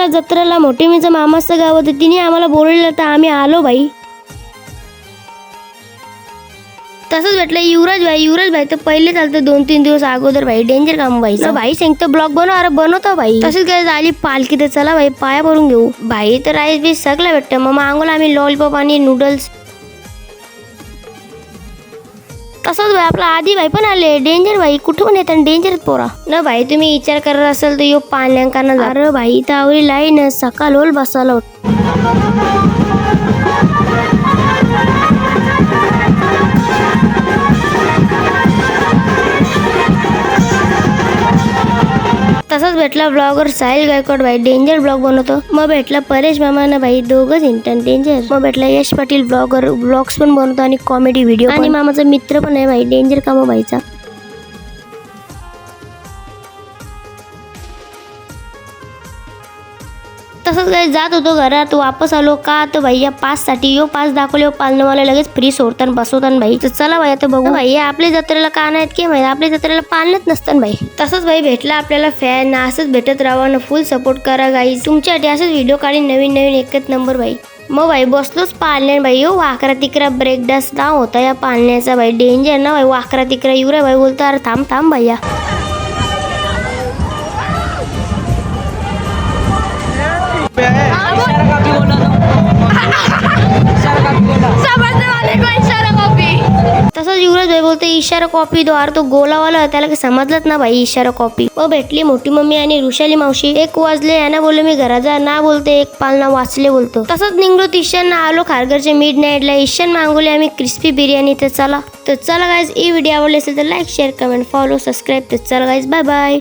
जत्रेला मोठी मीचा मामाचं गाव होतं, तिने आम्हाला बोलवलं तर आम्ही आलो बाई. तसंच भेटलं युवराज भाई तर पहिले चालतं 2-3 दिवस अगोदर भाई डेंजर काम भाई. भाई सांगतो ब्लॉग बनव, अरे बनवतो भाई. तसंच काय झाली पालखी तर चला भाई पाया भरून घेऊ भाई. तर राईस बीस सगळं भेटतं. मग मागवलं आम्ही लॉलीपॉप आणि नूडल्स. तसंच भाई आपला आधी भाई पण आले. डेंजर भाई कुठून येतात डेंजर पोरा ना भाई. तुम्ही विचार करत असेल तर यो पाल्यांकांना अरे भाई तावरी लाईन सकाळ होल बसायला. तसंच भेटला ब्लॉगर साहिल गायकवाड भाई डेंजर ब्लॉग बनवतो. मग भेटला परेश मामाना भाई दोघंच इंटन डेंजर. मग भेटला यश पाटील ब्लॉगर ब्लॉग्स पण बनवतो आणि कॉमेडी व्हिडिओ आणि मामाचा मित्र पण आहे भाई डेंजर कामो भाईचा. तसंच काही जात होतो घरात वापस आलो का तर भैया पास साठी यो पास दाखवले पालनं मला लगेच फ्री सोडताना बसवताना भाई. तर चला भाई आता बघू भाई आपल्या जत्रेला का नाहीत की माहिती आपल्या जत्रेला पालनच नसतं भाई. तसंच भाई भेटला आपल्याला फॅन असंच भेटत राहा. फुल सपोर्ट करा गाईज. तुमच्यासाठी असंच व्हिडिओ काढीन नवीन एकच नंबर भाई. मग भाई बसलोच पाळणे भाई. हो वाकरा तिकरा ब्रेक डान्स नाव होता या पाळण्याचा भाई डेंजर ना भाई. वाकरा तिकरा युरा भाई बोलतो अरे थांब भैया. तसंच युवराज भाई बोलतो इशारा कॉपी दो. अरे तो गोलावाला त्याला काही समजलंच ना भाई इशारा कॉपी. मग भेटली मोठी मम्मी आणि ऋषाली मावशी. 1 वाजले यांना बोललो मी घरात जा ना बोलते 1 पालना वाचले बोलतो. तसंच निघलो ईशान आलो खारघरच्या मिड नाईटला. ईशान मागवले आम्ही क्रिस्पी बिर्याणी. तर चला गाईज ही व्हिडिओ आवडली असेल तर like share comment follow subscribe. तर चला गाईज बाय बाय.